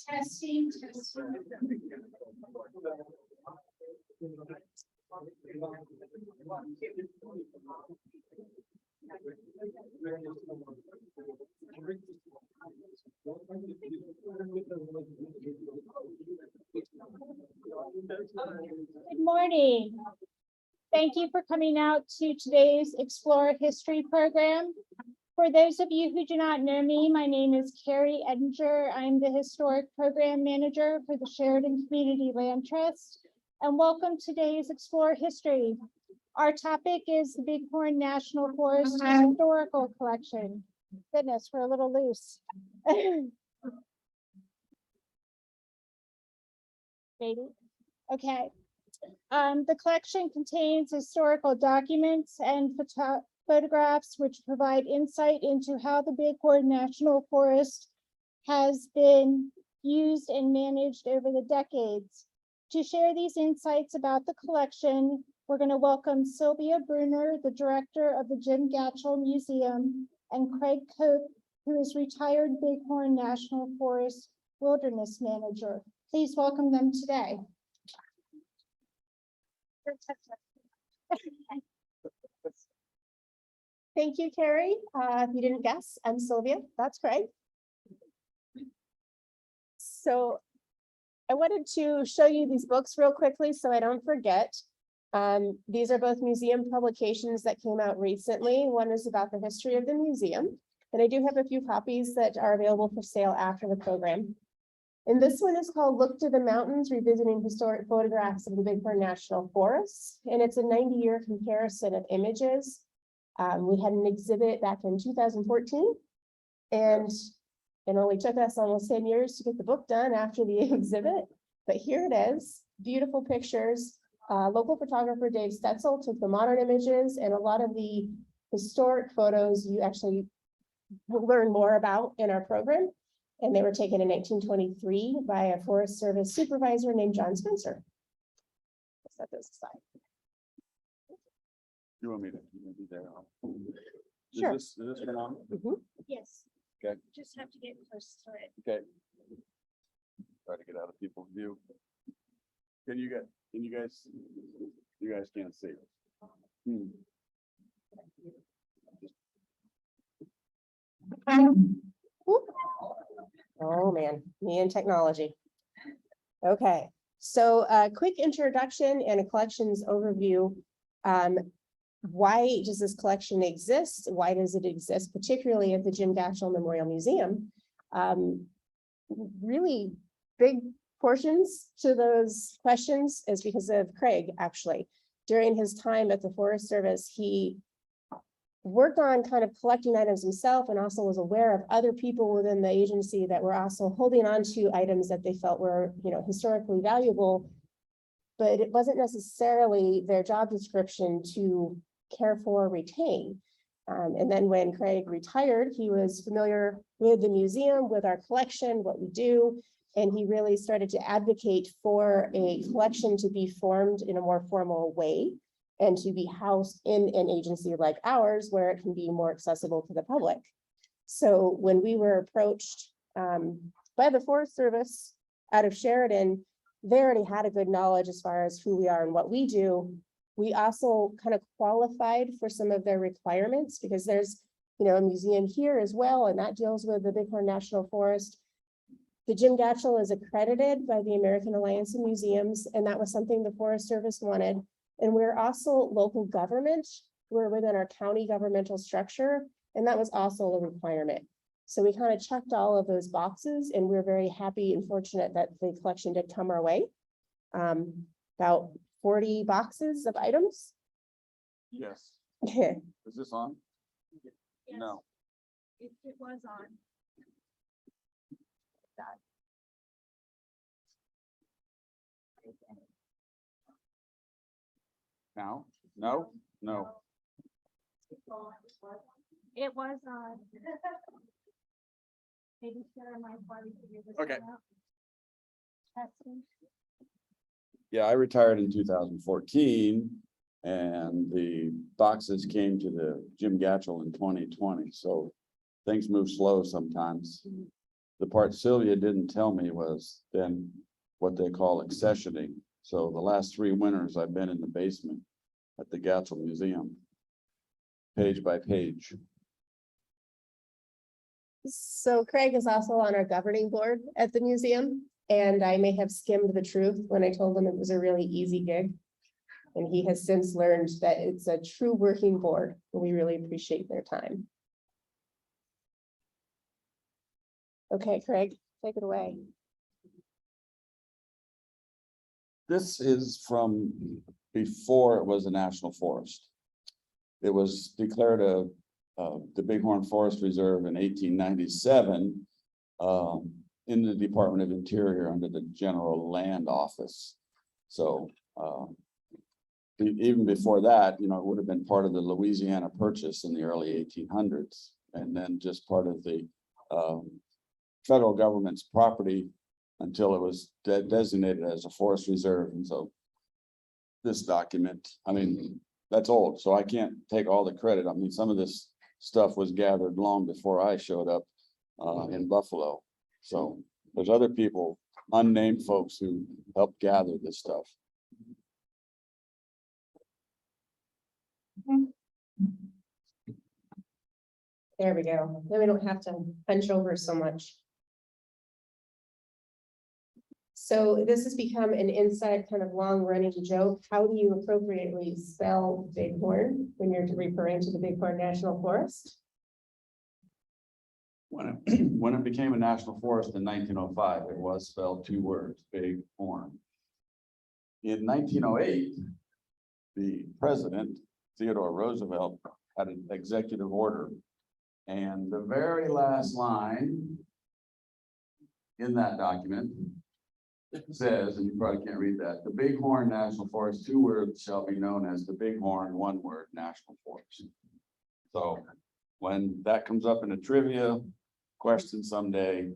Testing, testing. Good morning. Thank you for coming out to today's Explore History program. For those of you who do not know me, my name is Carrie Edinger. I'm the Historic Program Manager for the Sheridan Community Land Trust. And welcome to today's Explore History. Our topic is the Bighorn National Forest Historical Collection. Goodness, we're a little loose. Maybe. Okay. The collection contains historical documents and photographs which provide insight into how the Bighorn National Forest has been used and managed over the decades. To share these insights about the collection, we're going to welcome Sylvia Bruner, the director of the Jim Gatchell Museum, and Craig Cope, who is retired Bighorn National Forest Wilderness Manager. Please welcome them today. Thank you, Carrie. If you didn't guess, I'm Sylvia. That's Craig. So I wanted to show you these books real quickly so I don't forget. These are both museum publications that came out recently. One is about the history of the museum, and I do have a few copies that are available for sale after the program. And this one is called Look to the Mountains, Revisiting Historic Photographs of the Bighorn National Forest. And it's a 90-year comparison of images. We had an exhibit back in 2014, and it only took us almost 10 years to get the book done after the exhibit. But here it is, beautiful pictures. Local photographer Dave Stetzel took the modern images, and a lot of the historic photos you actually will learn more about in our program. And they were taken in 1923 by a Forest Service supervisor named John Spencer. Let's set this aside. You want me to be there? Sure. Is this one on? Yes. Okay. Just have to get close to it. Okay. Try to get out of people's view. You guys can't see. Oh man, me and technology. Okay, so a quick introduction and a collections overview. Why does this collection exist? Why does it exist, particularly at the Jim Gatchell Memorial Museum? Really big portions to those questions is because of Craig, actually. During his time at the Forest Service, he worked on kind of collecting items himself and also was aware of other people within the agency that were also holding on to items that they felt were, historically valuable, but it wasn't necessarily their job description to care for or retain. And then when Craig retired, he was familiar with the museum, with our collection, what we do, and he really started to advocate for a collection to be formed in a more formal way and to be housed in an agency like ours where it can be more accessible to the public. So when we were approached by the Forest Service out of Sheridan, they already had a good knowledge as far as who we are and what we do. We also kind of qualified for some of their requirements because there's, a museum here as well, and that deals with the Bighorn National Forest. The Jim Gatchell is accredited by the American Alliance of Museums, and that was something the Forest Service wanted. And we're also local government. We're within our county governmental structure, and that was also a requirement. So we kind of checked all of those boxes, and we're very happy and fortunate that the collection did come our way. About 40 boxes of items. Yes. Yeah. Is this on? Yes. No. It was on. Now? No? No. It was on. Maybe share my body. Okay. Yeah, I retired in 2014 and the boxes came to the Jim Gatchell in 2020. So things move slow sometimes. The part Sylvia didn't tell me was then what they call accessioning. So the last 3 winters I've been in the basement at the Gatchell Museum, page by page. So Craig is also on our governing board at the museum, and I may have skimmed the truth when I told him it was a really easy gig. And he has since learned that it's a true working board, and we really appreciate their time. Okay, Craig, take it away. This is from before it was a national forest. It was declared the Bighorn Forest Reserve in 1897 in the Department of Interior under the General Land Office. So even before that, you know, it would have been part of the Louisiana Purchase in the early 1800s, and then just part of the federal government's property until it was designated as a forest reserve. And so this document, I mean, that's old, so I can't take all the credit. I mean, some of this stuff was gathered long before I showed up in Buffalo. So there's other people, unnamed folks, who helped gather this stuff. There we go. Then we don't have to punch over so much. So this has become an inside kind of long running joke. How do you appropriately spell Bighorn when you're referring to the Bighorn National Forest? When it became a national forest in 1905, it was spelled 2 words, Bighorn. In 1908, the president, Theodore Roosevelt, had an executive order. And the very last line in that document says, and you probably can't read that, the Bighorn National Forest, 2 words, shall be known as the Bighorn 1 word National Forest. So when that comes up in a trivia question someday,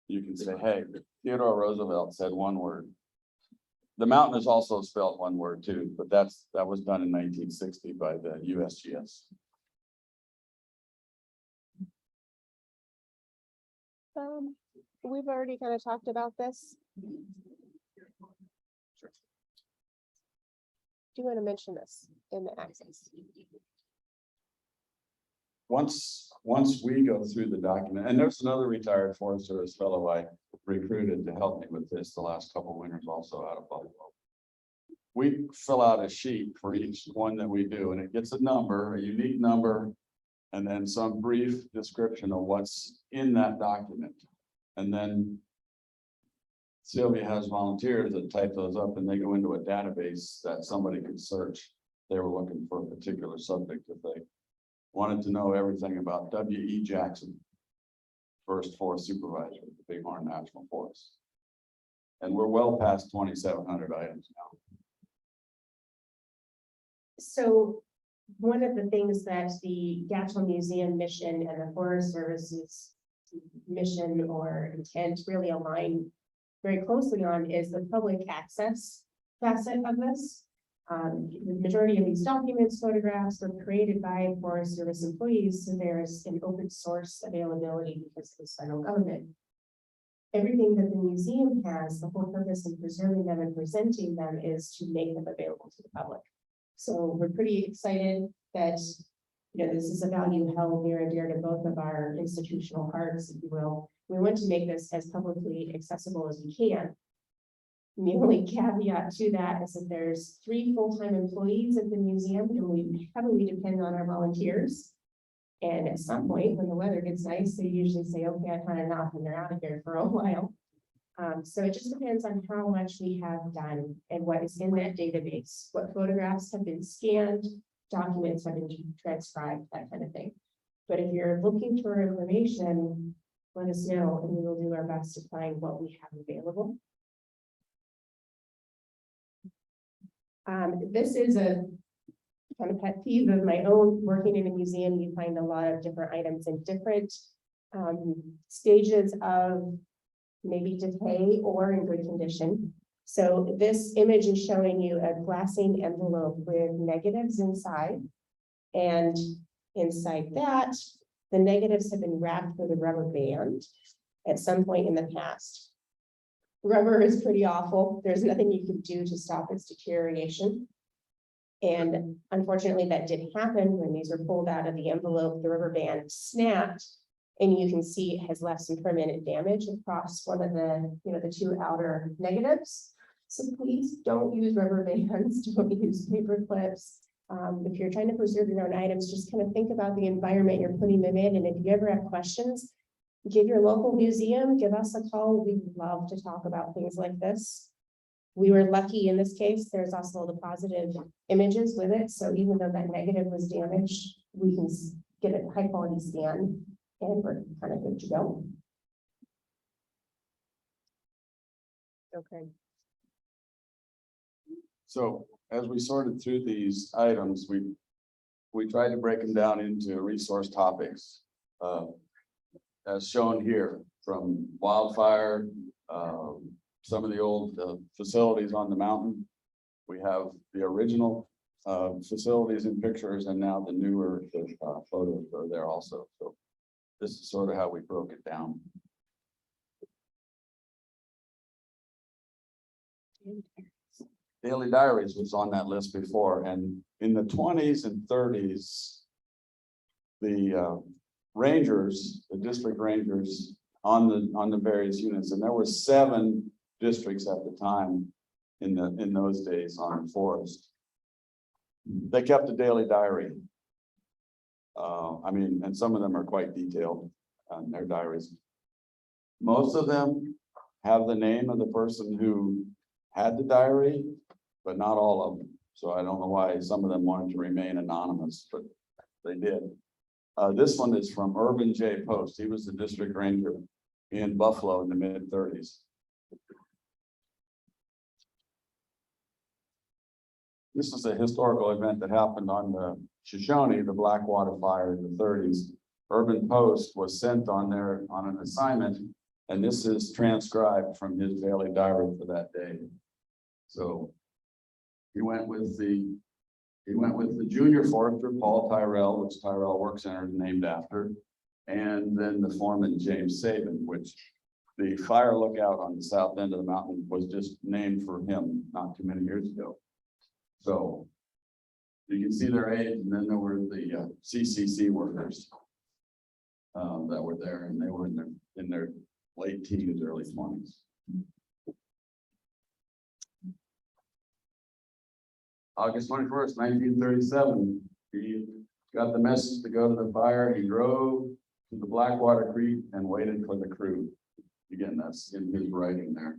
you can say, hey, Theodore Roosevelt said 1 word. The mountain is also spelled 1 word too, but that was done in 1960 by the USGS. We've already kind of talked about this. Sure. Do you want to mention this in the access? Once we go through the document, and there's another retired Forest Service fellow I recruited to help me with this the last couple of winters, also out of Buffalo. We fill out a sheet for each one that we do, and it gets a number, a unique number, and then some brief description of what's in that document. And then Sylvia has volunteers that type those up, and they go into a database that somebody can search. They were looking for a particular subject if they wanted to know everything about W.E. Jackson, first forest supervisor of the Bighorn National Forest. And we're well past 2,700 items now. So one of the things that the Gatchell Museum mission and the Forest Service's mission or intent really align very closely on is the public access facet of this. The majority of these documents, photographs were created by Forest Service employees, so there's an open source availability because of the federal government. Everything that the museum has, the whole purpose in preserving them and presenting them is to make them available to the public. So we're pretty excited that, you know, this is a value held near and dear to both of our institutional hearts, if you will. We want to make this as publicly accessible as we can. The only caveat to that is that there's 3 full-time employees at the museum, and we heavily depend on our volunteers. And at some point, when the weather gets nice, they usually say, okay, I've had enough, and they're out of here for a while. So it just depends on how much we have done and what is in that database, what photographs have been scanned, documents have been transcribed, that kind of thing. But if you're looking for information, let us know, and we will do our best to find what we have available. This is a kind of pet peeve of my own. Working in a museum, you find a lot of different items in different stages of maybe decay or in good condition. So this image is showing you a glassine envelope with negatives inside. And inside that, the negatives have been wrapped with a rubber band at some point in the past. Rubber is pretty awful. There's nothing you can do to stop its deterioration. And unfortunately, that did happen when these were pulled out of the envelope, the rubber band snapped. And you can see it has left some permanent damage across one of the, the two outer negatives. So please don't use rubber bands, don't use paper clips. If you're trying to preserve your own items, just kind of think about the environment you're putting them in. And if you ever have questions, give your local museum, give us a call. We love to talk about things like this. We were lucky in this case. There's also the positive images with it. So even though that negative was damaged, we can get a high quality scan and we're kind of good to go. Okay. So as we sorted through these items, we tried to break them down into resource topics. As shown here, from wildfire, some of the old facilities on the mountain. We have the original facilities and pictures, and now the newer photos are there also. So this is sort of how we broke it down. Daily diaries was on that list before, and in the 20s and 30s, the rangers, the district rangers on the various units, and there were 7 districts at the time in those days on forest. They kept a daily diary. I mean, and some of them are quite detailed on their diaries. Most of them have the name of the person who had the diary, but not all of them. So I don't know why some of them wanted to remain anonymous, but they did. This one is from Urban J. Post. He was the district ranger in Buffalo in the mid-30s. This is a historical event that happened on the Shoshone, the Blackwater Fire in the 30s. Urban Post was sent on an assignment, and this is transcribed from his daily diary for that day. So he went with the junior forester, Paul Tyrrell, which Tyrrell Work Center is named after, and then the foreman, James Sabin, which the fire lookout on the south end of the mountain was just named for him not too many years ago. So you can see their age, and then there were the CCC workers that were there, and they were in their late teens, early 20s. August 21st, 1937, he got the message to go to the fire. He drove to the Blackwater Creek and waited for the crew. Again, that's in his writing there.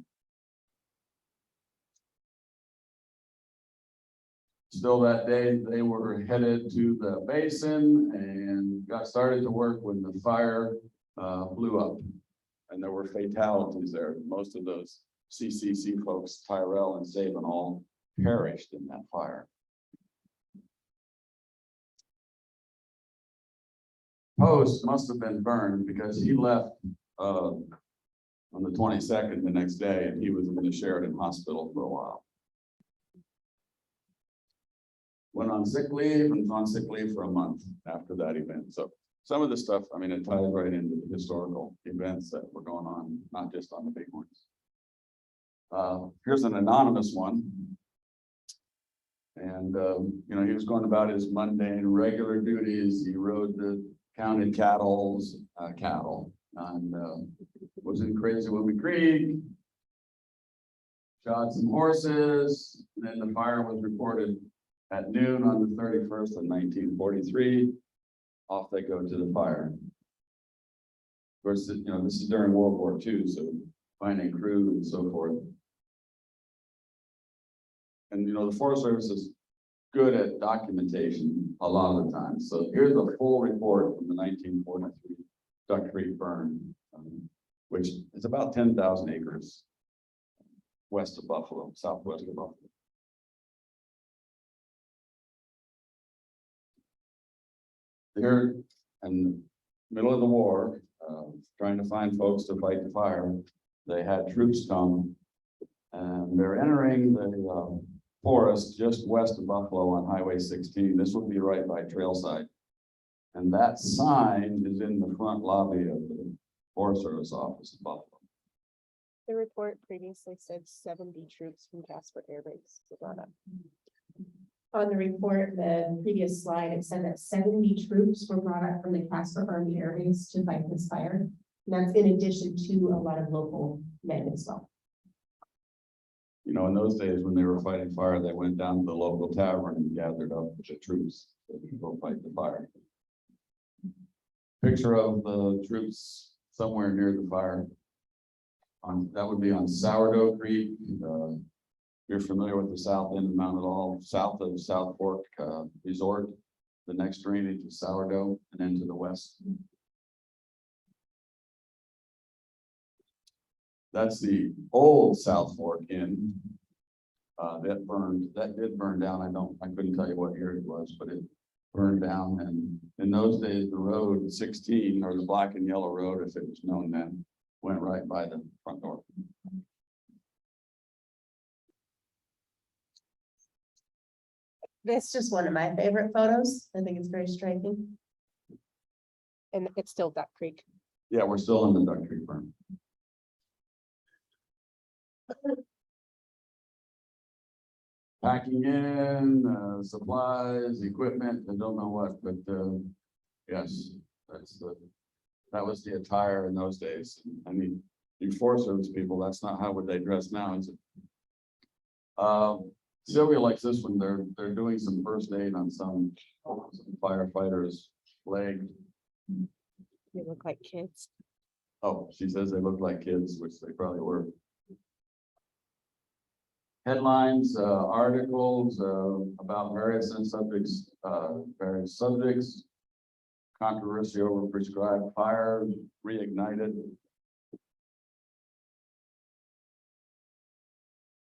Still that day, they were headed to the basin and got started to work when the fire blew up. And there were fatalities there. Most of those CCC folks, Tyrrell and Sabin, all perished in that fire. Post must have been burned because he left on the 22nd the next day, and he was in the Sheridan Hospital for a while. Went on sick leave and was on sick leave for a month after that event. So some of the stuff, I mean, it ties right into the historical events that were going on, not just on the Bighorns. Here's an anonymous one. And, he was going about his mundane, regular duties. He rode counted cattle, and was in Crazy Woman Creek, shot some horses. Then the fire was reported at noon on the 31st of 1943. Off they go to the fire. Of course, this is during World War II, so finding crew and so forth. And the Forest Service is good at documentation a lot of the time. So here's a full report from the 1943 Duck Creek burn, which is about 10,000 acres west of Buffalo, southwest of Buffalo. Here in the middle of the war, trying to find folks to fight the fire. they had troops come, and they're entering the forest just west of Buffalo on Highway 16. This would be right by Trailside. And that sign is in the front lobby of the Forest Service office in Buffalo. The report previously said 70 troops from Casper Air Base were brought up. On the report, the previous slide, it said that 70 troops were brought up from the Casper Army Air Base to fight this fire. And that's in addition to a lot of local men as well. You know, in those days when they were fighting fire, they went down to the local tavern and gathered up the troops to go fight the fire. Picture of the troops somewhere near the fire. That would be on Sourdough Creek. You're familiar with the south end of Mount All, south of South Fork Resort. The next drainage is Sourdough, and then to the west. That's the old South Fork Inn. That did burn down. I couldn't tell you what year it was, but it burned down. And in those days, the road 16, or the black and yellow road, if it was known then, went right by the front door. That's just one of my favorite photos. I think it's very striking. And it's still Duck Creek. Yeah, we're still in the Duck Creek burn. Packing in, supplies, equipment, I don't know what, but, yes, that was the attire in those days. I mean, you Forest Service people, that's not how would they dress now, is it? Sylvia likes this one. They're doing some first aid on some firefighter's leg. They look like kids. Oh, she says they look like kids, which they probably were. Headlines, articles about various subjects, controversy over prescribed fire reignited.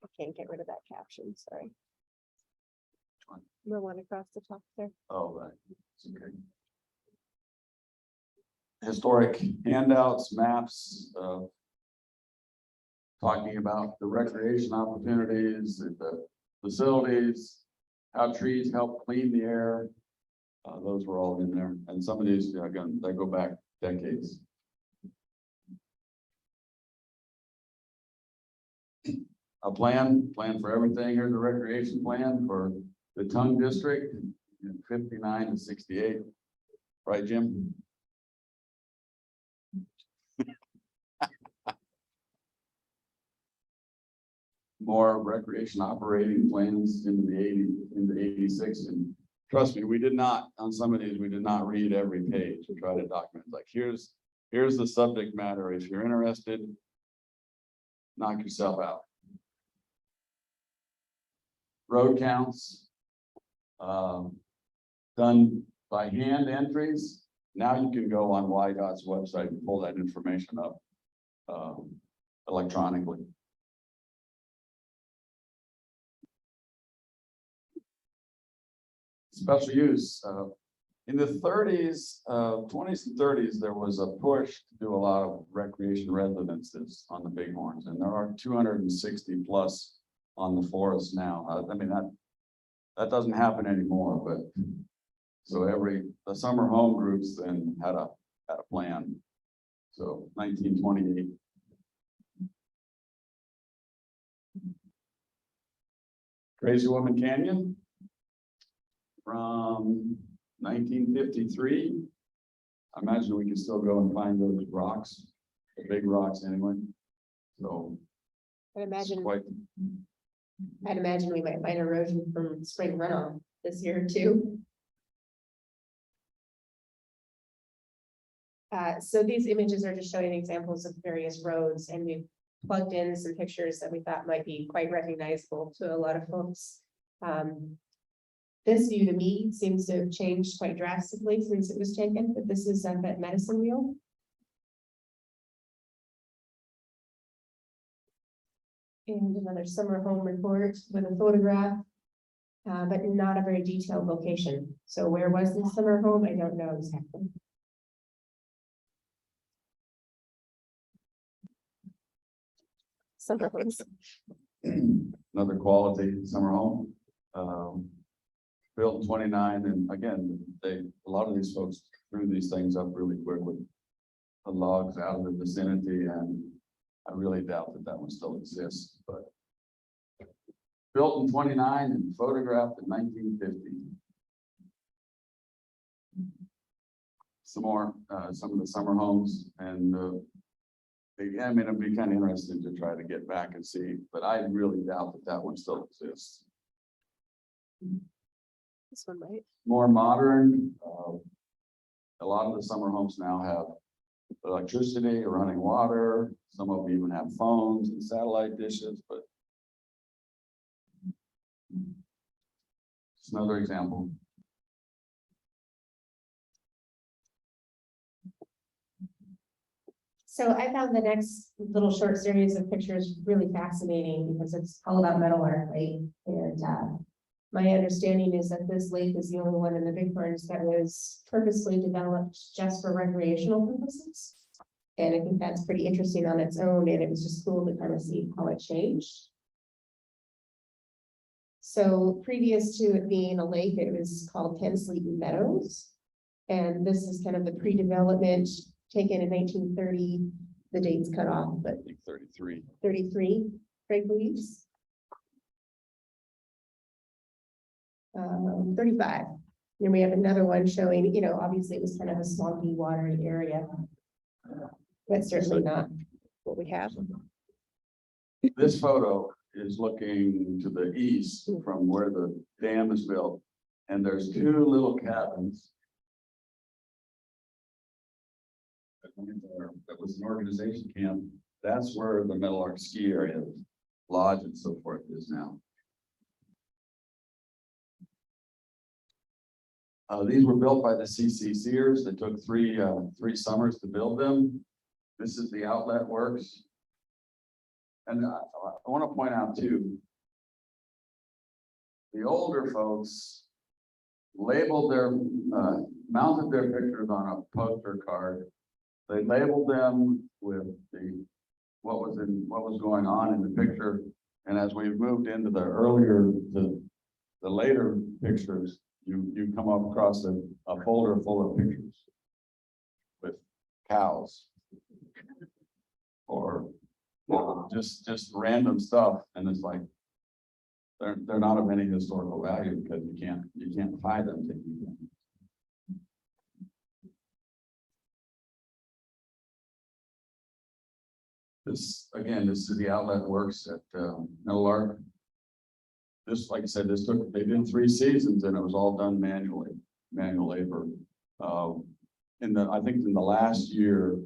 I can't get rid of that caption, sorry. The one across the top there. Oh, right. It's okay. Historic handouts, maps, talking about the recreation opportunities, the facilities, how trees help clean the air. Those were all in there. And some of these, again, they go back decades. A plan for everything. Here's a recreation plan for the Tongue District in 59 to 68. Right, Jim? More recreation operating plans into the 80s, into 86. And trust me, we did not, on some of these, we did not read every page to try to document. Like, here's the subject matter. If you're interested, knock yourself out. Road counts, done by hand entries. Now you can go on YDOT's website and pull that information up electronically. Special use. In the 30s, 20s and 30s, there was a push to do a lot of recreation residences on the Bighorns, and there are 260 plus on the forest now. I mean, that doesn't happen anymore, but so the summer home groups then had a plan. So 1928. Crazy Woman Canyon from 1953. I imagine we can still go and find those rocks, the big rocks anyway. So I'd imagine quite. I'd imagine we might find erosion from spring runoff this year too. So these images are just showing examples of various roads, and we've plugged in some pictures that we thought might be quite recognizable to a lot of folks. This view to me seems to have changed quite drastically since it was taken, but this is that medicine wheel. And another summer home report with a photograph, but not a very detailed location. So where was this summer home? I don't know exactly. Summer homes. Another quality summer home. Built in 29, and again, a lot of these folks threw these things up really quick with the logs out of the vicinity, and I really doubt that one still exists, but built in 29 and photographed in 1950. Some more, some of the summer homes, and I mean, it'd be kind of interesting to try to get back and see, but I really doubt that one still exists. This one, right? More modern, a lot of the summer homes now have electricity, running water. Some of them even have phones and satellite dishes, but it's another example. So I found the next little short series of pictures really fascinating because it's all about meadowlark lake. And my understanding is that this lake is the only one in the Bighorns that was purposely developed just for recreational purposes. And I think that's pretty interesting on its own, and it was just cool to kind of see how it changed. So previous to it being a lake, it was called Pensleton Meadows. And this is kind of the pre-development taken in 1930. The date's cut off, but I think 33. 33, Craig believes. 35. And we have another one showing, you know, obviously it was kind of a swampy, watery area. That's certainly not what we have. This photo is looking to the east from where the dam is built, and there's two little cabins. That was an organization camp. That's where the Meadowlark ski area, lodge and so forth is now. These were built by the CC Sears. They took three summers to build them. This is the outlet works. And I want to point out too, the older folks labeled their, mounted their pictures on a poster card. They labeled them with what was going on in the picture. And as we've moved into the later pictures, you come up across a folder full of pictures with cows or just random stuff, and it's like they're not of any historical value because you can't buy them. This is the outlet works at Meadowlark. This, like I said, they did 3 seasons and it was all done manual labor. I think in the last year,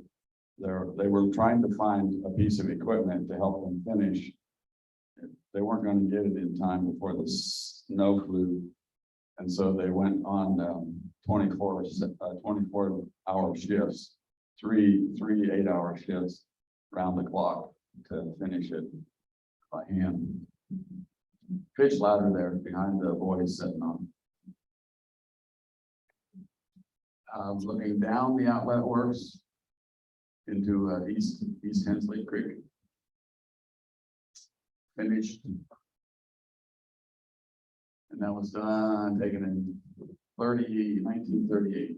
they were trying to find a piece of equipment to help them finish. They weren't going to get it in time before the snow flew. And so they went on 24-hour shifts, three 8-hour shifts round the clock to finish it by hand. Pitch ladder there behind the boys sitting on. Looking down the outlet works into East Hensley Creek. Finished. And that was done, taken in 1938.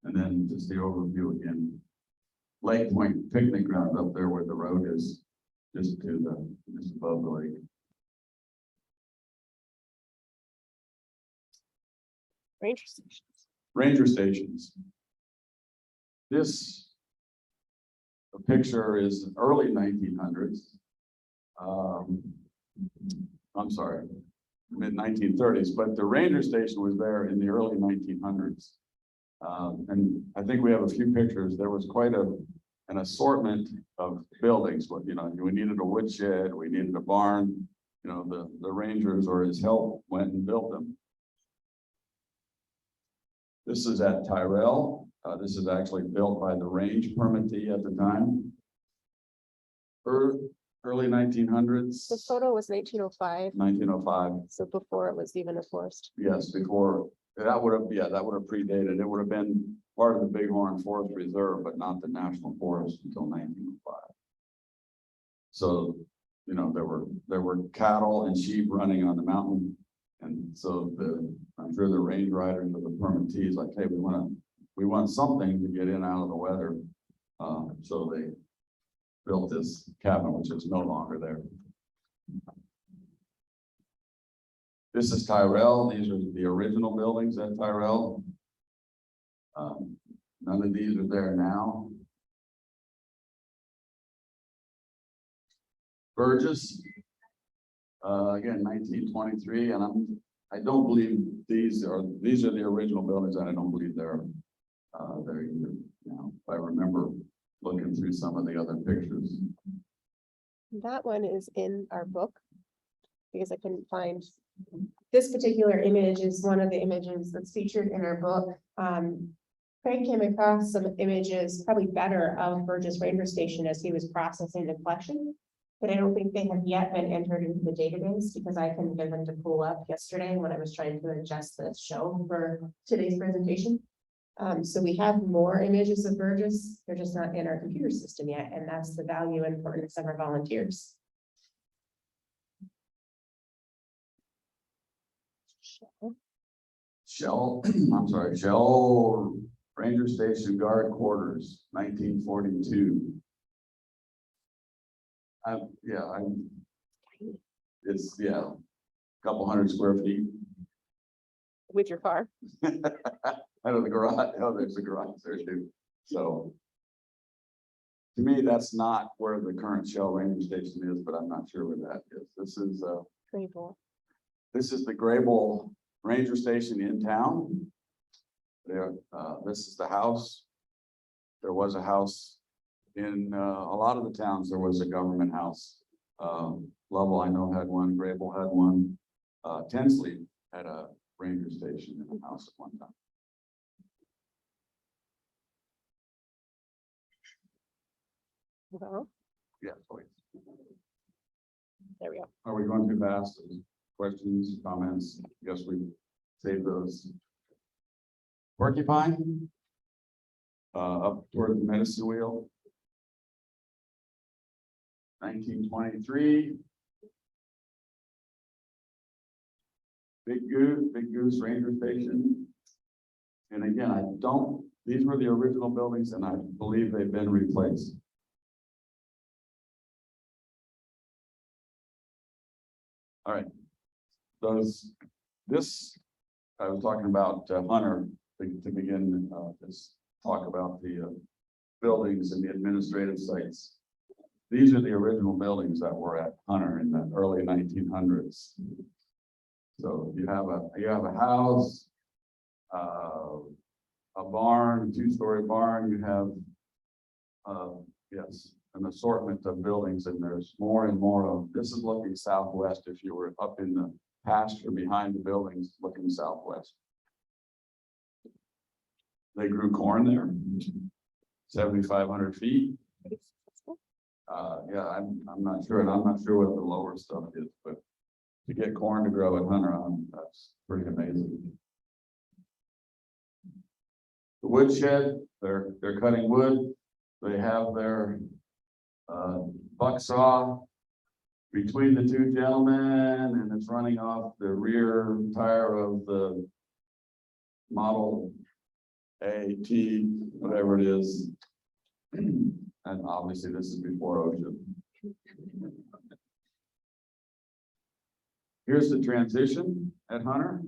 And then just the overview again. Lake Point picnic ground up there where the road is, just above the lake. Ranger stations. Ranger stations. This picture is early 1900s. I'm sorry, mid 1930s, but the ranger station was there in the early 1900s. And I think we have a few pictures. There was quite an assortment of buildings. But we needed a woodshed, we needed a barn. The rangers or his help went and built them. This is at Tyrell. This is actually built by the range permittee at the time. Early 1900s. The photo was 1905. 1905. So before it was even a forest. Yes, before that would have predated. It would have been part of the Bighorn Forest Reserve, but not the National Forest until 1905. So, you know, there were cattle and sheep running on the mountain. And so I'm sure the range riders or the permittees like, hey, we want something to get in out of the weather. So they built this cabin, which is no longer there. This is Tyrell. These are the original buildings at Tyrell. None of these are there now. Burgess, again, 1923, and I don't believe these are the original buildings, and I don't believe they're either now. If I remember looking through some of the other pictures. That one is in our book because I couldn't find. This particular image is one of the images that's featured in our book. Craig came across some images, probably better, of Burgess Ranger Station as he was processing the collection. But I don't think they have yet been entered into the database because I couldn't get them to pull up yesterday when I was trying to adjust the show for today's presentation. So we have more images of Burgess. They're just not in our computer system yet, and that's the value and importance of our volunteers. Shell Ranger Station Guard Quarters, 1942. It's a couple hundred square feet. With your car. Out of the garage. Oh, there's a garage there too. So to me, that's not where the current Shell Ranger Station is, but I'm not sure where that is. This is the Grable Ranger Station in town. There, this is the house. There was a house in a lot of the towns. There was a government house. Lovell, I know, had one. Grable had one. Tinsley had a ranger station in the house at one time. Well, Yeah, please. there we go. Are we going too fast? Questions, comments? I guess we save those. Porcupine, up toward the medicine wheel. 1923. Big Goose Ranger Station. And again, these were the original buildings and I believe they've been replaced. All right. I was talking about Hunter to begin this talk about the buildings and the administrative sites. These are the original buildings that were at Hunter in the early 1900s. So you have a house, a barn, two-story barn. You have an assortment of buildings, and there's more and more of. This is looking southwest. If you were up in the pasture behind the buildings, looking southwest. They grew corn there, 7,500 feet. I'm not sure, and I'm not sure what the lower stuff is, but to get corn to grow at Hunter, that's pretty amazing. The woodshed, they're cutting wood. They have their buck saw between the two gentlemen, and it's running off the rear tire of the Model A, T, whatever it is. And obviously this is before OSHA. Here's the transition at Hunter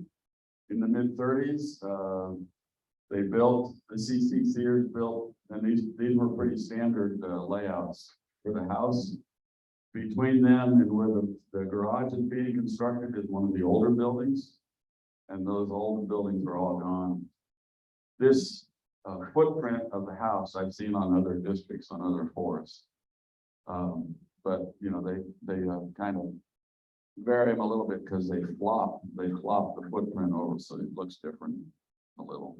in the mid-30s. They built, the CCCers built, and these were pretty standard layouts for the house. Between them and where the garage is being constructed is one of the older buildings. And those old buildings are all gone. This footprint of the house I've seen on other districts, on other forests. But you know, they kind of vary them a little bit because they flop the footprint over so it looks different a little.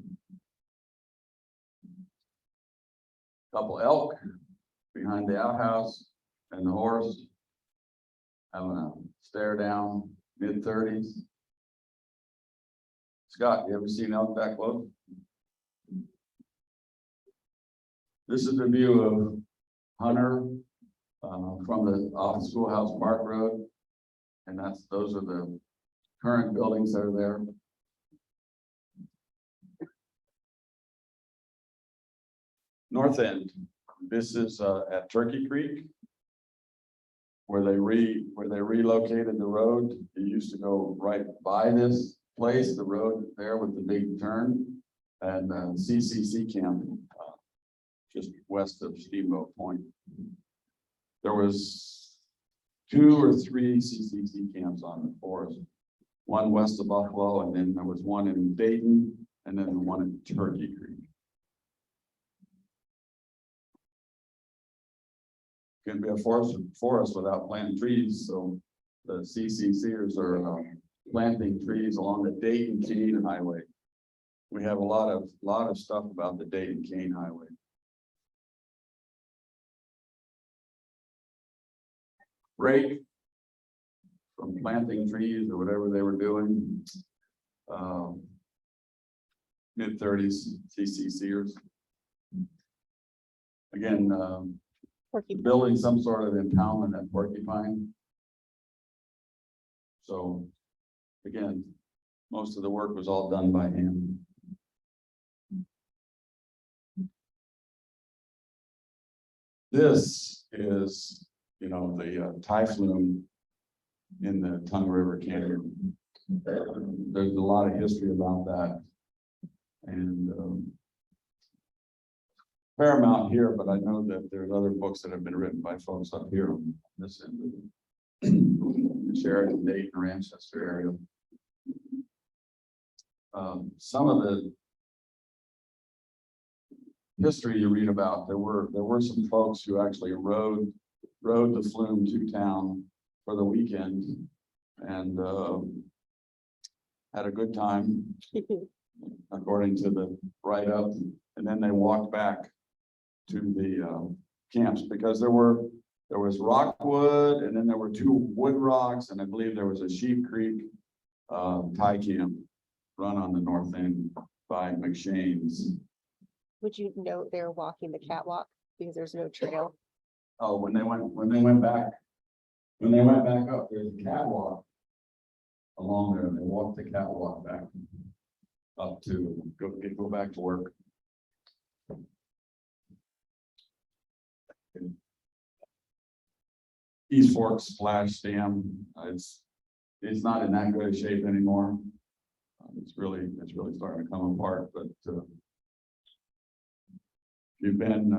Couple elk behind the outhouse and the horse having a stare down, mid-30s. Scott, you ever seen elk that close? This is the view of Hunter from the off Schoolhouse Park Road. And those are the current buildings that are there. North end, this is at Turkey Creek, where they relocated the road. It used to go right by this place, the road there with the big turn, and CCC camp just west of Steamboat Point. There was 2 or 3 CCC camps on the forest, one west of Buffalo, and then there was one in Dayton, and then the one in Turkey Creek. Can be a forest without planting trees, so the CCCers are planting trees along the Dayton-Kane Highway. We have a lot of stuff about the Dayton-Kane Highway. Break from planting trees or whatever they were doing. Mid-30s CCCers. Again, building some sort of impoundment at Porcupine. So again, most of the work was all done by hand. This is, the typhoon in the Tongue River Canyon. There's a lot of history about that. And fair amount here, but I know that there's other books that have been written by folks up here on this end of the Sheridan, Dayton, Manchester area. Some of the history you read about, there were some folks who actually rode the flume to town for the weekend and had a good time, according to the write-up, and then they walked back to the camps, because there was rockwood, and then there were 2 wood rocks, and I believe there was a Sheep Creek tie camp run on the north end by McShane's. Would you note they're walking the catwalk because there's no trail? Oh, when they went back up, there's a catwalk along there, and they walked the catwalk back up to go back to work. East Fork Splash Dam, it's not in that good a shape anymore. It's really starting to come apart. But if you've been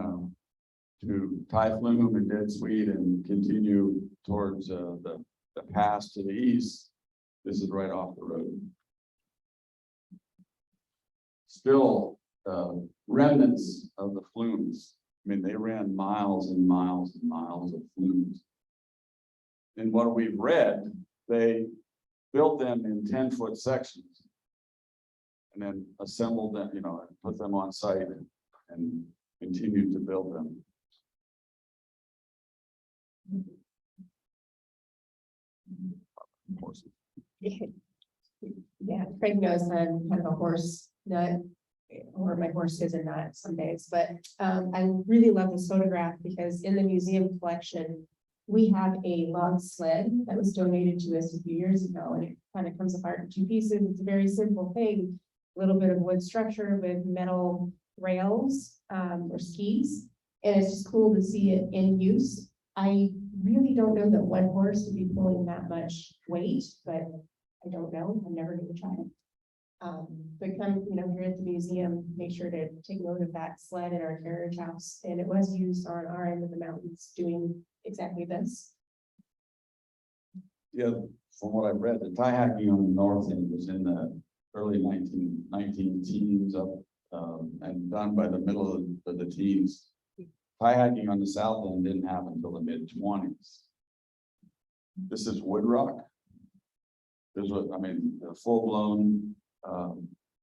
to Typhoon and Dead Sweet and continue towards the pass to the east, this is right off the road. Still remnants of the flumes. I mean, they ran miles and miles and miles of flumes. In what we've read, they built them in 10-foot sections and then assembled them, and put them on site and continued to build them. Horses. Yeah, Craig knows I'm kind of a horse nut, or my horse is a nut some days, but I really love this photograph because in the museum collection, we have a log sled that was donated to us a few years ago, and it kind of comes apart in 2 pieces. It's a very simple thing, a little bit of wood structure with metal rails or skis, and it's just cool to see it in use. I really don't know that one horse would be pulling that much weight, but I don't know. I'm never going to try it. But come, here at the museum, make sure to take note of that sled in our carriage house. And it was used on our end of the mountains doing exactly this. Yeah, from what I've read, the tie hacking on the north end was in the early 19 teens up and done by the middle of the teens. Tie hacking on the south end didn't happen until the mid-20s. This is wood rock. There's a full-blown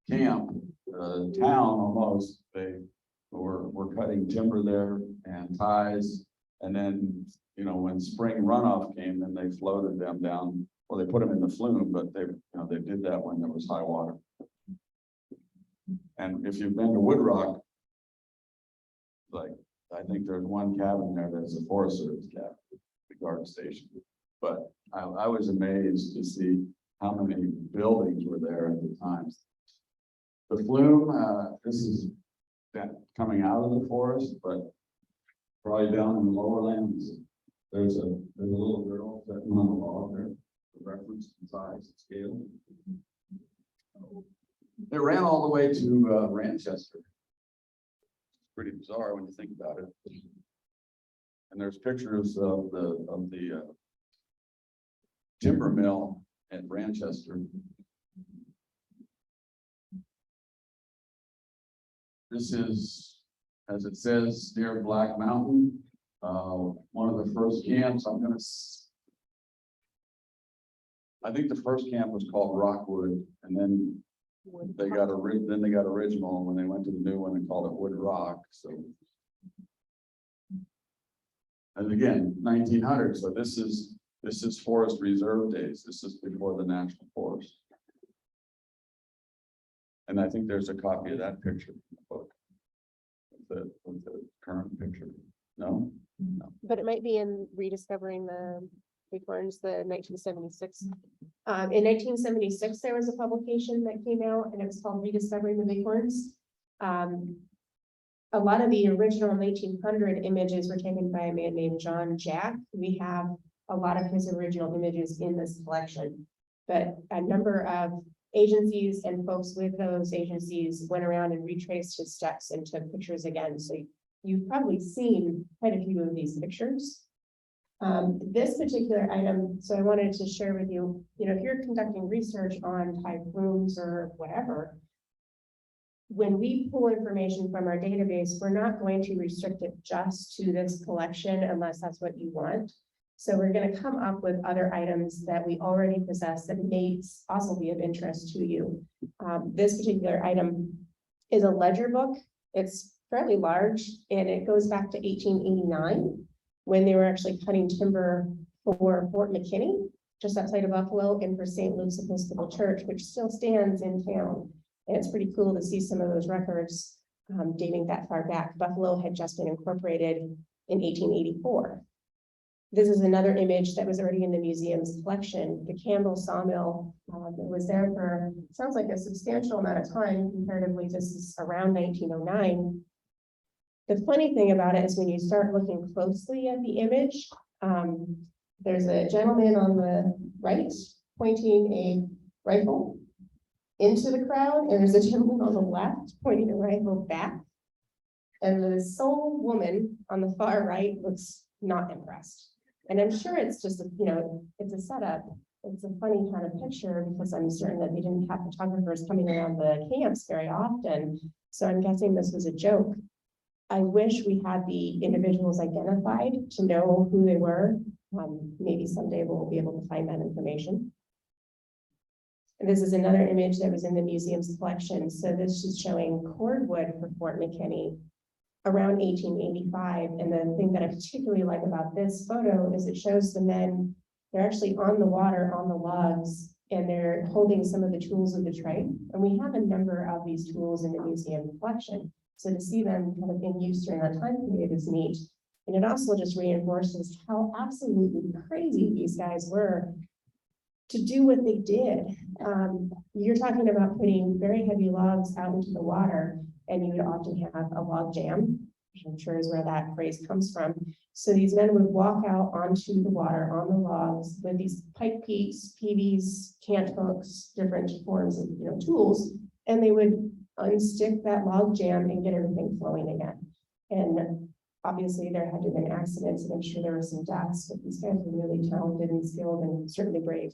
camp, town almost. They were cutting timber there and ties, and then when spring runoff came, then they floated them down. Well, they put them in the flume, but they did that when there was high water. And if you've been to Wood Rock, like I think there's one cabin there that's a Forest Service cabin, the guard station. But I was amazed to see how many buildings were there at the time. The flume, this is coming out of the forest, but probably down in the lower lands. There's a little girl sitting on the log there, the reference in size and scale. They ran all the way to Manchester. Pretty bizarre when you think about it. And there's pictures of the timber mill at Manchester. This is, as it says, near Black Mountain. One of the first camps. I think the first camp was called Rockwood, and then they got original, and when they went to the new one, they called it Wood Rock. So, and again, 1900. So this is Forest Reserve days. This is before the National Forest. And I think there's a copy of that picture in the book. With the current picture. No? No. But it might be in Rediscovering the Bighorns, the 1976. In 1976, there was a publication that came out and it was called Rediscovering the Bighorns. A lot of the original 1900 images were taken by a man named John Jack. We have a lot of his original images in this collection, but a number of agencies and folks with those agencies went around and retraced his steps and took pictures again. So you've probably seen quite a few of these pictures. This particular item, so I wanted to share with you, if you're conducting research on type rooms or whatever, when we pull information from our database, we're not going to restrict it just to this collection unless that's what you want. So we're going to come up with other items that we already possess that may also be of interest to you. This particular item is a ledger book. It's fairly large and it goes back to 1889 when they were actually cutting timber for Fort McKinney, just outside of Buffalo, and for St. Luke's Episcopal Church, which still stands in town. And it's pretty cool to see some of those records dating that far back. Buffalo had just been incorporated in 1884. This is another image that was already in the museum's collection. The Campbell sawmill was there for, sounds like a substantial amount of time comparatively. This is around 1909. The funny thing about it is when you start looking closely at the image, there's a gentleman on the right pointing a rifle into the crowd, and there's a gentleman on the left pointing a rifle back. And the sole woman on the far right looks not impressed. And I'm sure it's just, it's a setup. It's a funny kind of picture because I'm certain that they didn't have photographers coming around the camps very often. So I'm guessing this was a joke. I wish we had the individuals identified to know who they were. Maybe someday we'll be able to find that information. And this is another image that was in the museum's collection. So this is showing cordwood for Fort McKinney around 1885. And the thing that I particularly like about this photo is it shows the men, they're actually on the water, on the logs, and they're holding some of the tools of the trade. And we have a number of these tools in the museum collection. So to see them kind of in use during that time period is neat. And it also just reinforces how absolutely crazy these guys were to do what they did. You're talking about putting very heavy logs out into the water, and you would often have a log jam, which I'm sure is where that phrase comes from. So these men would walk out onto the water on the logs with these pike peaks, peavies, cant hooks, different forms of tools, and they would unstick that log jam and get everything flowing again. And obviously there had to have been accidents, and I'm sure there were some deaths, but these guys were really talented and skilled and certainly brave.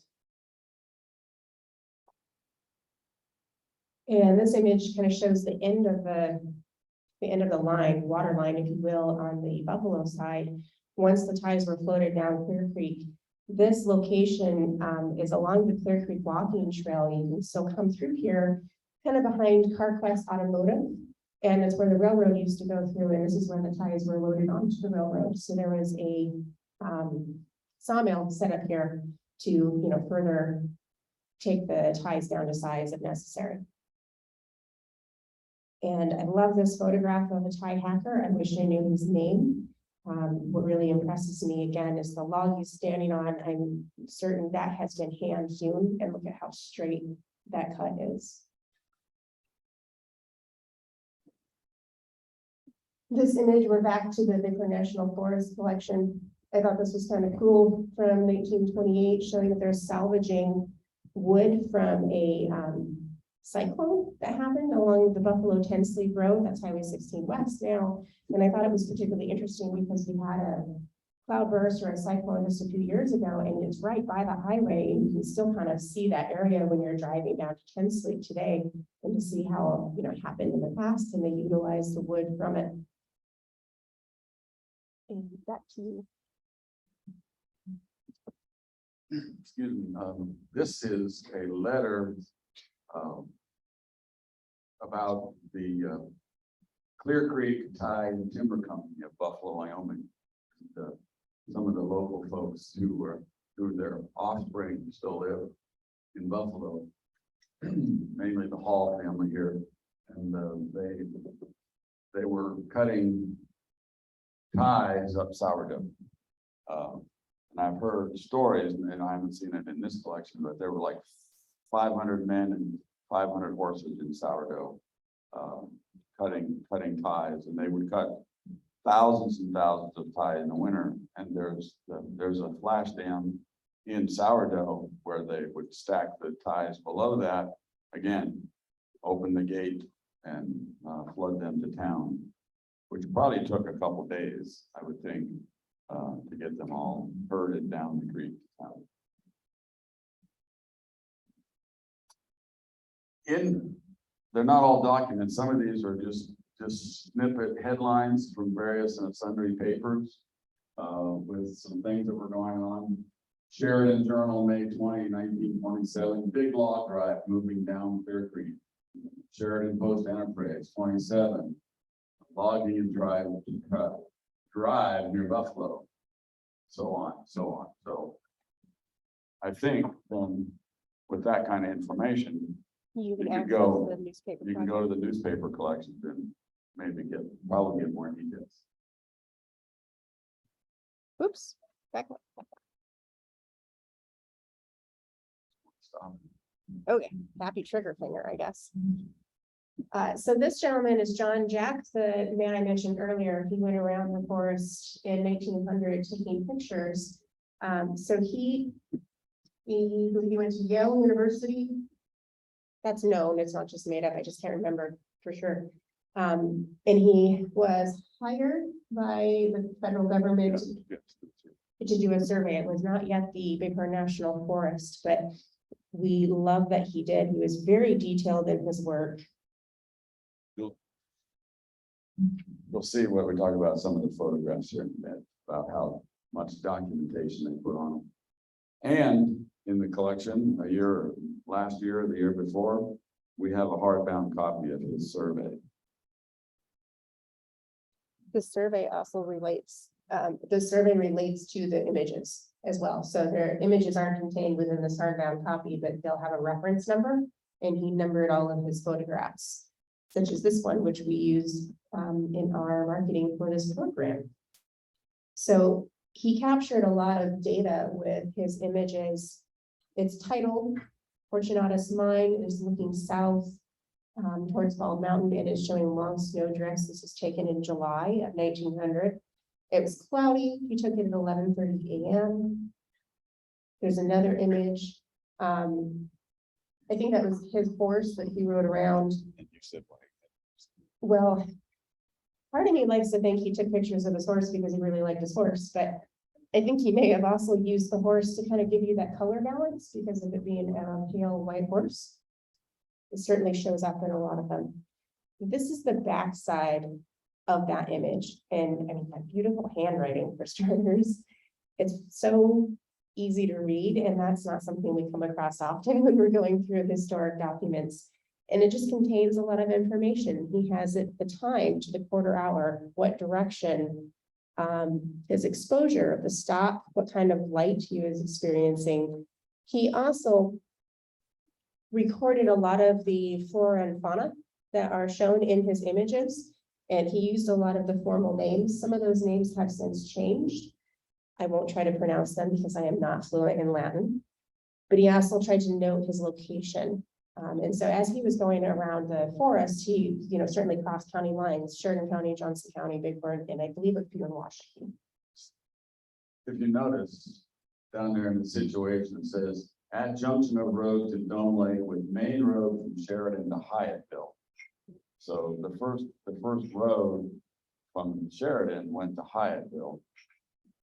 And this image kind of shows the end of the line, water line, if you will, on the Buffalo side. Once the ties were floated down Clear Creek, this location is along the Clear Creek walking trail. You can still come through here, kind of behind CarQuest Automotive, and it's where the railroad used to go through. And this is when the ties were loaded onto the railroad. So there was a sawmill set up here to, further take the ties down to size if necessary. And I love this photograph of a tie hacker. I wish I knew his name. What really impresses me again is the log he's standing on. I'm certain that has been hand hewn, and look at how straight that cut is. This image, we're back to the Bighorn National Forest collection. I thought this was kind of cool from 1928, showing that they're salvaging wood from a cyclone that happened along the Buffalo 10 Sleep Road. That's Highway 16 West now. And I thought it was particularly interesting because we had a cloudburst or a cyclone just a few years ago, and it's right by the highway. And you can still kind of see that area when you're driving down to 10 Sleep today, and to see how, you know, it happened in the past, and they utilized the wood from it. And back to you. Excuse me, this is a letter about the Clear Creek Tie Timber Company of Buffalo, Wyoming. Some of the local folks who their offspring still live in Buffalo, mainly the Hall family here, and they were cutting ties up sourdough. And I've heard stories, and I haven't seen it in this collection, but there were like 500 men and 500 horses in sourdough, cutting ties, and they would cut thousands and thousands of ties in the winter. And there's a flash dam in sourdough where they would stack the ties below that, again, open the gate and flood them to town, which probably took a couple days, I would think, to get them all herded down the creek to town. They're not all documents. Some of these are just snippet headlines from various and sundry papers with some things that were going on. Sheridan Journal, May 20, 1927, big log drive moving down Clear Creek. Sheridan Post Enterprise, 27, logging drive near Buffalo, so on. So I think with that kind of information, You You can could access go- the newspaper. you can go to the newspaper collections and maybe probably get more details. Oops, back up. Stop. Okay, happy trigger finger, I guess. So this gentleman is John Jack, the man I mentioned earlier. He went around the forest in 1900 taking pictures. So he went to Yale University. That's known, it's not just made up, I just can't remember for sure. And he was hired by the federal government to do a survey. It was not yet the Bighorn National Forest, but we love that he did. He was very detailed in his work. You'll see what we talk about, some of the photographs here in a minute, about how much documentation they put on them. And in the collection, last year, or the year before, we have a hardbound copy of his survey. The survey also relates, the survey relates to the images as well. So their images aren't contained within the hardbound copy, but they'll have a reference number, and he numbered all of his photographs, such as this one, which we use in our marketing for this program. So he captured a lot of data with his images. It's titled Fortunatus Mine is looking south towards Bald Mountain. It is showing long snow drifts. This was taken in July of 1900. It was cloudy. He took it at 11:30 a.m. There's another image. I think that was his horse that he rode around. Well, part of me likes to think he took pictures of his horse because he really liked his horse, but I think he may have also used the horse to kind of give you that color balance because of it being a pale white horse. It certainly shows up in a lot of them. This is the backside of that image. And I mean, that beautiful handwriting for starters. It's so easy to read, and that's not something we come across often when we're going through historic documents. And it just contains a lot of information. He has it the time to the quarter hour, what direction, his exposure, the stop, what kind of light he was experiencing. He also recorded a lot of the flora and fauna that are shown in his images. And he used a lot of the formal names. Some of those names have since changed. I won't try to pronounce them because I am not fluent in Latin. But he also tried to note his location. And so as he was going around the forest, he, certainly crossed county lines, Sheridan County, Johnson County, Bighorn, and I believe a few in Washington. If you notice down there in the situation, it says at junction of road to Dome Lake with main road from Sheridan to Hyattville. So the first road from Sheridan went to Hyattville.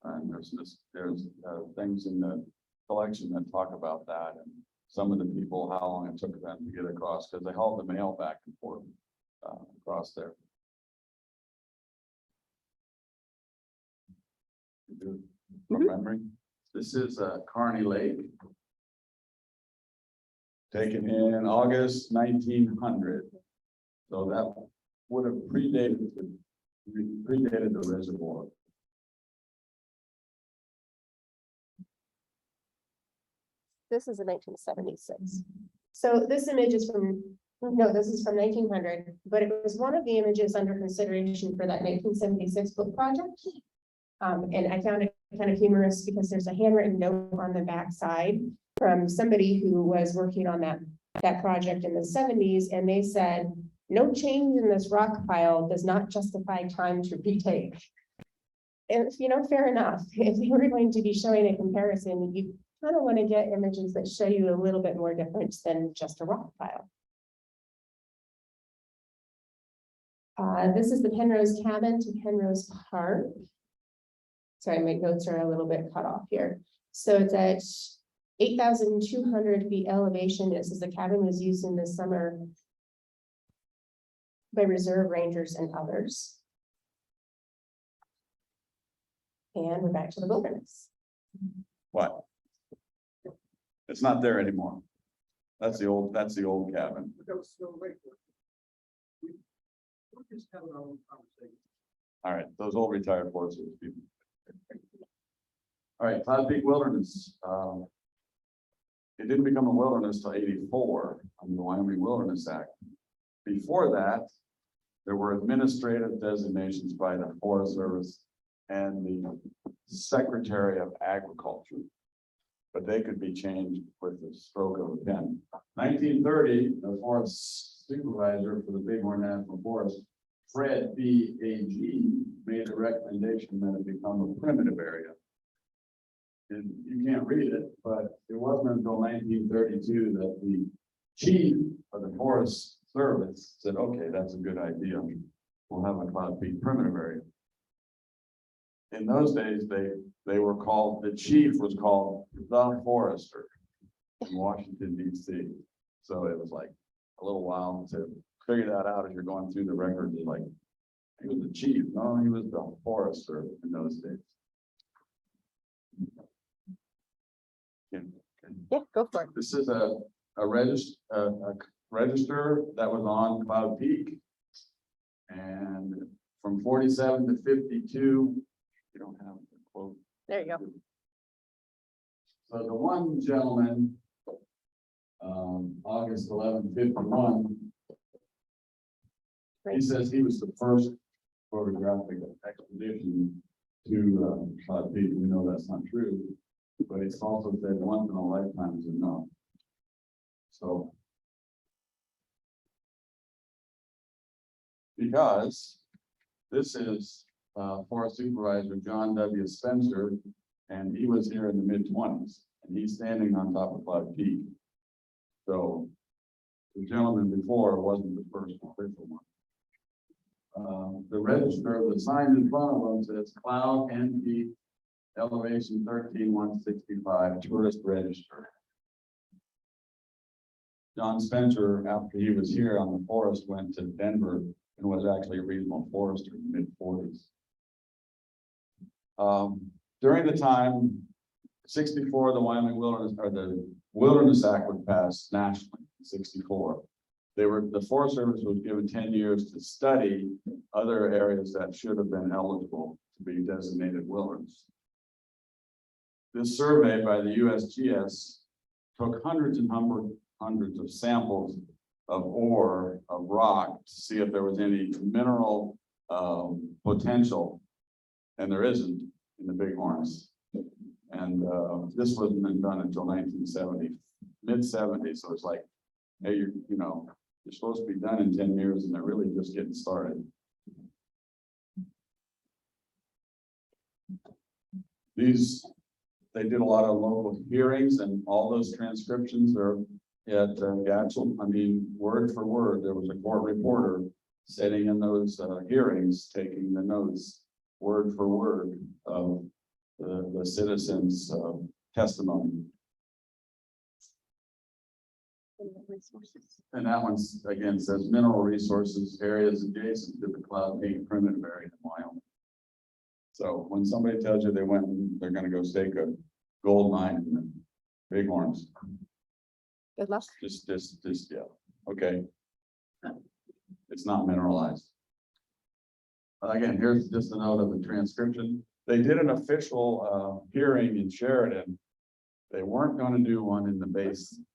And there's things in the collection that talk about that, and some of the people, how long it took them to get across, because they hauled the mail back and forth across there. From memory, this is Kearney Lake, taken in August 1900. So that would have predated the reservoir. This is in 1976. So this image is this is from 1900, but it was one of the images under consideration for that 1976 book project. And I found it kind of humorous because there's a handwritten note on the back side from somebody who was working on that project in the 70s, and they said, no change in this rock pile does not justify time to retake. And fair enough. If you were going to be showing a comparison, you kind of want to get images that show you a little bit more difference than just a rock pile. This is the Penrose cabin to Penrose Park. Sorry, my notes are a little bit cut off here. So it's at 8,200 feet elevation. This is the cabin was used in the summer by reserve rangers and others. And we're back to the wilderness. What? It's not there anymore. That's the old cabin. All right, those old retired Forest Service people. All right, Cloud Peak Wilderness. It didn't become a wilderness till '84 under the Wyoming Wilderness Act. Before that, there were administrative designations by the Forest Service and the Secretary of Agriculture, but they could be changed with the stroke of a pen. 1930, the forest supervisor for the Bighorn National Forest, Fred B. A.G., made a recommendation that it become a primitive area. And you can't read it, but it wasn't until 1932 that the chief of the Forest Service said, okay, that's a good idea. We'll have a Cloud Peak primitive area. In those days, they were called, the chief was called the forester in Washington, D.C. So it was like a little while to figure that out as you're going through the records. Like, he was the chief. No, he was the forester in those days. Yeah, go for it. This is a register that was on Cloud Peak. And from 47 to 52, you don't have the quote. There you go. So the one gentleman, August 11, 51, he says he was the first photographic expedition to Cloud Peak. We know that's not true, but it's also said once in a lifetime is enough. So, because this is Forest Supervisor John W. Spencer, and he was here in the mid-20s, and he's standing on top of Cloud Peak. So the gentleman before wasn't the first official one. The register, the sign in front of them says Cloud and Peak, elevation 13,165, tourist register. John Spencer, after he was here on the forest, went to Denver and was actually a regional forester in the mid-40s. During the time, 64, the Wyoming Wilderness, or the Wilderness Act was passed nationally, 64. The Forest Service was given 10 years to study other areas that should have been eligible to be designated wilderness. This survey by the USGS took hundreds and hundreds of samples of ore, of rock, to see if there was any mineral potential. And there isn't in the Bighorns. And this wasn't been done until 1970, mid-70s. So it's like, hey, you know, you're supposed to be done in 10 years and they're really just getting started. They did a lot of local hearings, and all those transcriptions are at Gatchell. I mean, word for word, there was a court reporter sitting in those hearings, taking the notes, word for word of the citizens' testimony. And that one's, again, says mineral resources, areas adjacent to the Cloud Peak primitive area in Wyoming. So when somebody tells you they went and they're gonna go stake a gold mine in the Bighorns, Good luck. just, yeah, okay. It's not mineralized. Again, here's just a note of the transcription. They did an official hearing in Sheridan. They weren't gonna do one in the basin.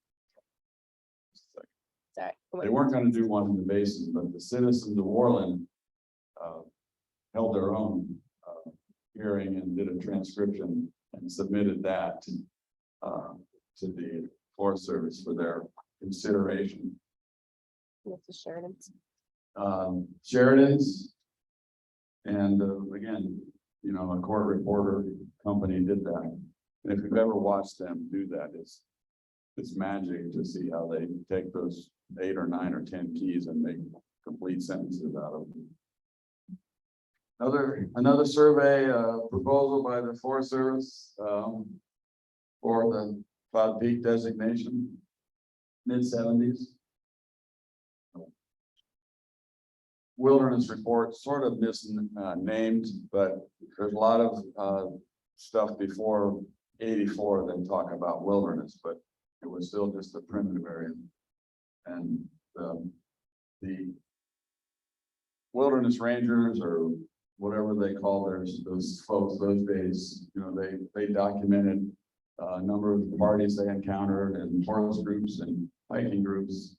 Sorry. They weren't gonna do one in the basin, but the citizens of Worland held their own hearing and did a transcription and submitted that to the Forest Service for their consideration. Sheridan's, and again, you know, a court reporter company did that. And if you've ever watched them do that, it's magic to see how they take those 8 or 9 or 10 keys and make complete sentences out of them. Another survey proposal by the Forest Service for the Cloud Peak designation, mid-70s. Wilderness report, sort of misnamed, but there's a lot of stuff before 84 that talk about wilderness, but it was still just a primitive area. And the wilderness rangers, or whatever they call those folks those days, you know, they documented a number of parties they encountered, and forest groups and hiking groups.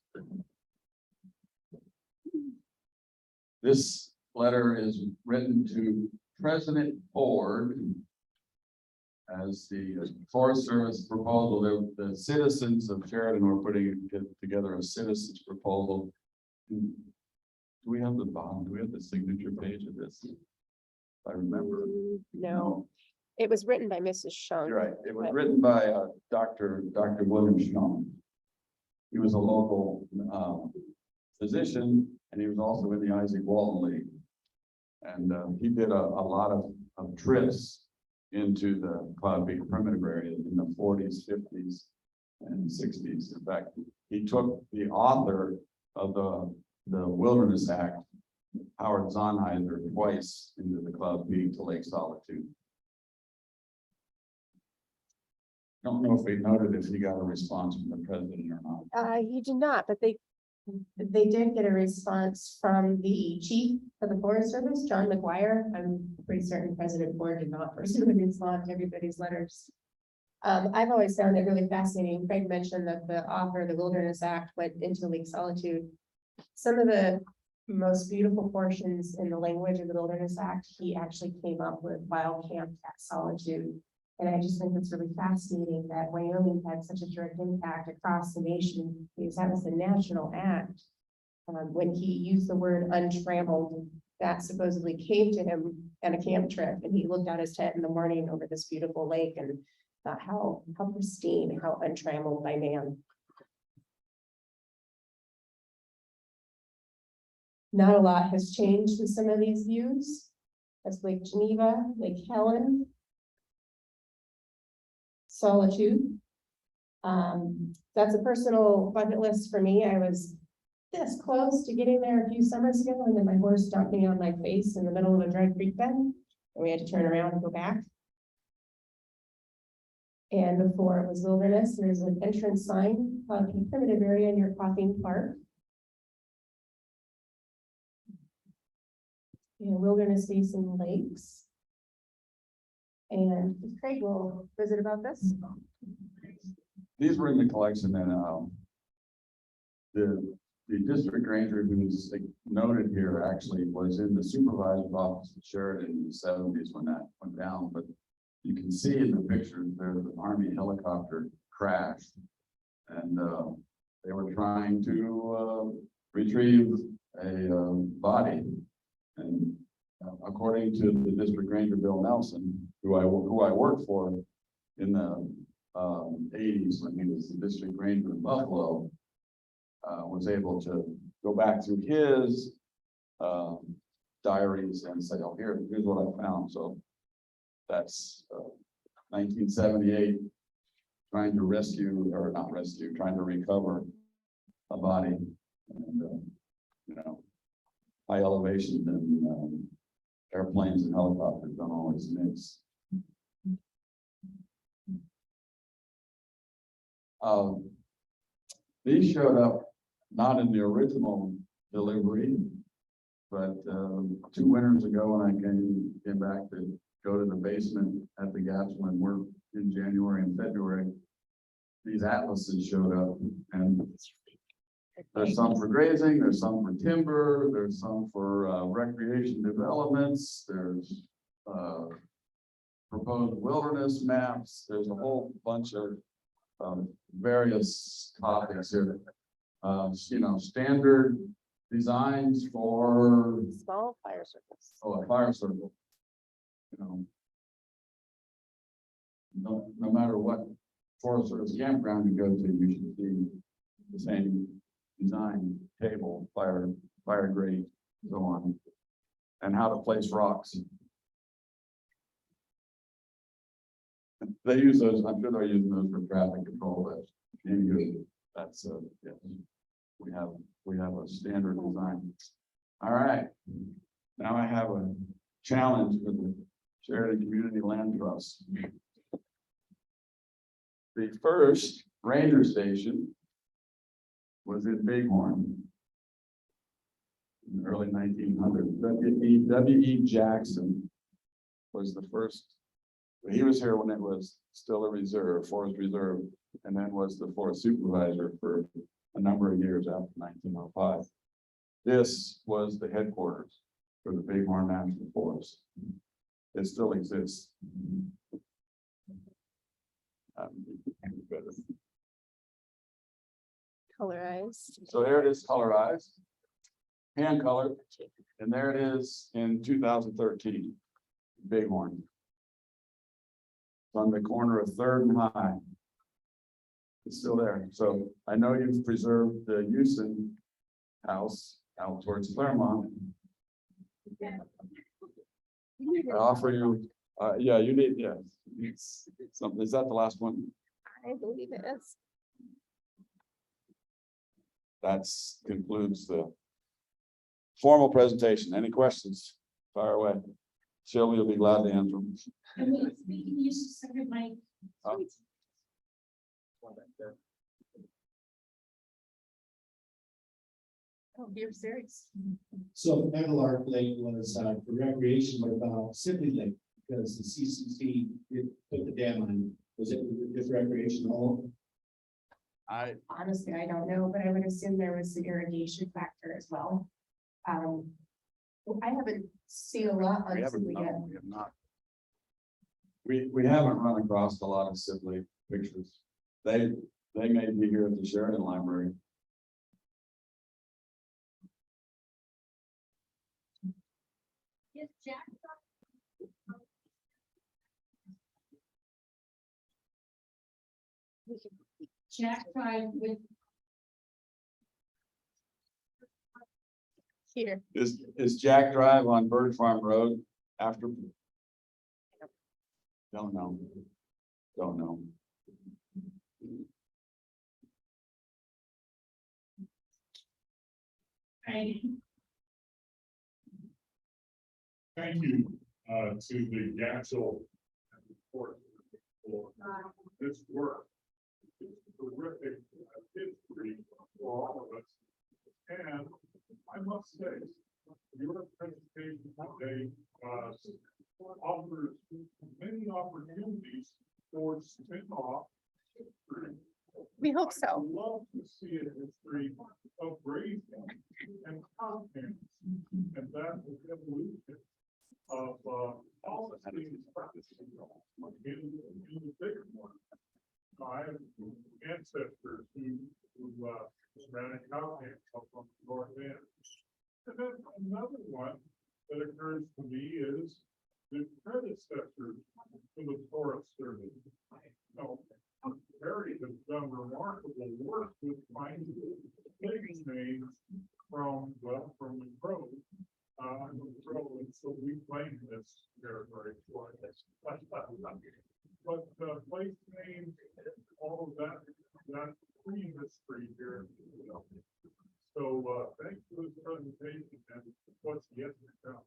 This letter is written to President Ford as the Forest Service proposal. The citizens of Sheridan were putting together a citizens proposal. Do we have the bottom? Do we have the signature page of this? I remember. No, it was written by Mrs. Shung. You're right. It was written by Dr. William Shung. He was a local physician, and he was also in the Isaac Walton League. And he did a lot of trips into the Cloud Peak primitive area in the 40s, 50s, and 60s. In fact, he took the author of the Wilderness Act, Howard Zonheiser, twice into the Cloud Peak to Lake Solitude. I don't know if we noted if he got a response from the president or not. He did not, but they did get a response from the chief of the Forest Service, John McGuire. I'm pretty certain President Ford did not personally respond to everybody's letters. I've always found it really fascinating. Craig mentioned that the author of the Wilderness Act went into Lake Solitude. Some of the most beautiful portions in the language of the Wilderness Act, he actually came up with while camped at Solitude. And I just think it's really fascinating that Wyoming had such a direct impact across the nation, because that was the national act. When he used the word untrammeled, that supposedly came to him on a camp trip, and he looked out his tent in the morning over this beautiful lake and thought how pristine, how untrammeled by man. Not a lot has changed with some of these views. That's Lake Geneva, Lake Helen, Solitude. That's a personal bucket list for me. I was this close to getting there a few summers ago, and then my horse dumped me on my face in the middle of a dry creek bed, and we had to turn around and go back. And before it was wilderness, there's an entrance sign called the primitive area near Coffeen Park. And wilderness basin lakes. And Craig will visit about this. These were in the collection, and the district ranger who's noted here actually was in the supervisor's office at Sheridan in the 70s when that went down, but you can see in the pictures there's an Army helicopter crash. And they were trying to retrieve a body. And according to the district ranger, Bill Nelson, who I worked for in the 80s when he was the district ranger in Buffalo, was able to go back through his diaries and say, oh, here's what I found. So that's 1978, trying to rescue, or not rescue, trying to recover a body. And, you know, high elevation and airplanes and helicopters don't always mix. These showed up not in the original delivery, but 2 winters ago when I came back to go to the basement at the Gatchell and work in January and February, these atlases showed up, and there's some for grazing, there's some for timber, there's some for recreation developments, there's proposed wilderness maps, there's a whole bunch of various topics here. You know, standard designs for Small fire circles. a fire circle. You know, no matter what Forest Service campground you go to, you should see the same design table, fire grade, so on, and how to place rocks. They use those. I'm sure they're using those for traffic control. That's yeah. We have a standard design. All right. Now I have a challenge for the Sheridan Community Land Trust. The first ranger station was in Bighorn in the early 1900s. W.E. Jackson was the first. He was here when it was still a reserve, forest reserve, and then was the forest supervisor for a number of years after 1905. This was the headquarters for the Bighorn National Forest. It still exists. Colorized. So there it is, colorized, hand colored, and there it is in 2013, Bighorn. It's on the corner of 3rd and High. It's still there. So I know you've preserved the Houston house out towards Claremont. I offer you, yeah, you need, yeah. Something, is that the last one? I believe it is. That concludes the formal presentation. Any questions? Fire away. Sylvia will be glad to answer them. Oh, you're serious. So Meadowlark Lake was for recreation, but about Sibley Lake, because the CCC did put the dam on. Was it just recreational? Honestly, I don't know, but I would assume there was the irrigation factor as well. I haven't seen a lot on We haven't, Sibley yet. no, we have not. We haven't run across a lot of Sibley pictures. They may be here at the Sheridan Library. Yes, Jack. Jack tried with. Here. Is Jack Drive on Bird Farm Road after? Don't know. Don't know. Thank you to the Gatchell for this work. It's terrific history for all of us. And I must say, your presentation today offers many opportunities for spin-off history We hope so. I'd love to see a history of grazing and content, and that is evolution of policies in the bigger one. I have ancestors who ran a cow camp up on the north end. And then another one that occurs to me is the predecessors to the Forest Service. No, Harry has done remarkable work with finding big names from the Crow. And so we claim this territory for this. But place names, all of that prehistory here. So thanks for this presentation and what's yet to come.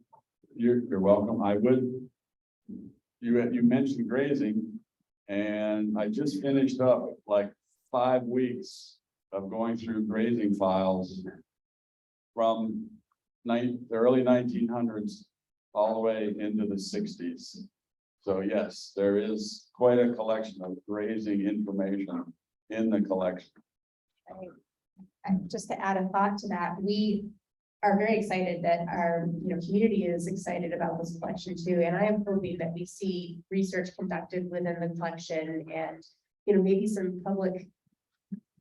You're welcome. I would, you mentioned grazing, and I just finished up like 5 weeks of going through grazing files from the early 1900s all the way into the 60s. So yes, there is quite a collection of grazing information in the collection. And just to add a thought to that, we are very excited that our community is excited about this collection too. And I am hoping that we see research conducted within the collection and maybe some public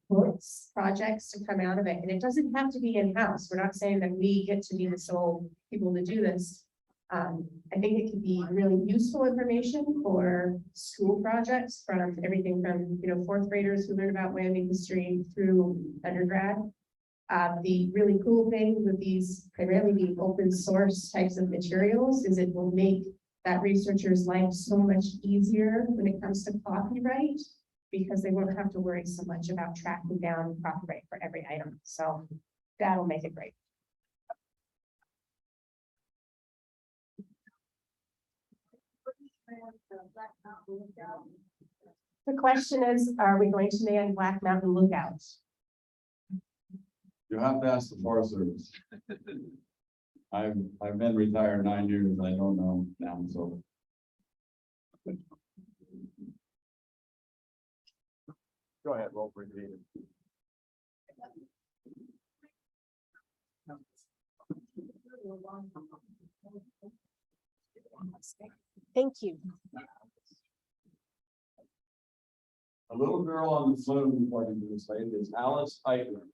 books, projects to come out of it. And it doesn't have to be in-house. We're not saying that we get to be the sole people to do this. I think it could be really useful information for school projects from everything from, 4th graders who learn about Wyoming history through undergrad. The really cool thing with these primarily being open source types of materials is it will make that researcher's life so much easier when it comes to copyright, because they won't have to worry so much about tracking down copyright for every item. So that'll make it great. The question is, are we going to man Black Mountain Lookout? You have to ask the Forest Service. I've been retired 9 years. I don't know now, so. Go ahead, roll for it. Thank you. A little girl on the phone according to the state is Alice Eichler.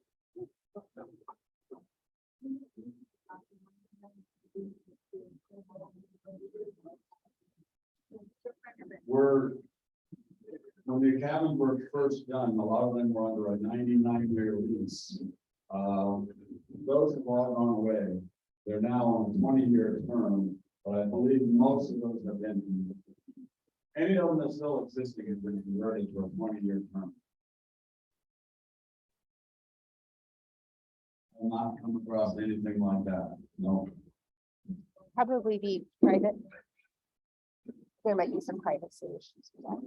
When the cabins were first done, a lot of them were under a 99-year lease. Those have all gone away. They're now on a 20-year term, but I believe most of those have been, any of them that still existing have been converted to a 20-year term. I've not come across anything like that, no. Probably be private. There might be some private solutions for that.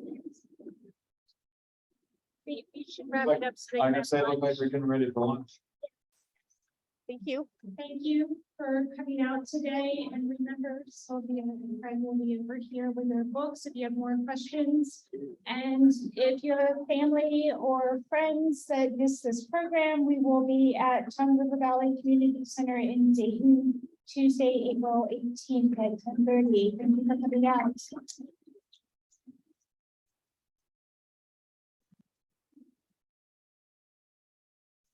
We should wrap it up. So they I'm can gonna say, have look like lunch. we're getting ready for lunch. Thank you. Thank you for coming out today, and remember, Sylvia and Craig will be over here with their books if you have more questions. And if you have family or friends that missed this program, we will be at Tongue River Valley Community Center in Dayton, Tuesday, April 18th at 10:30. Thank you for coming out.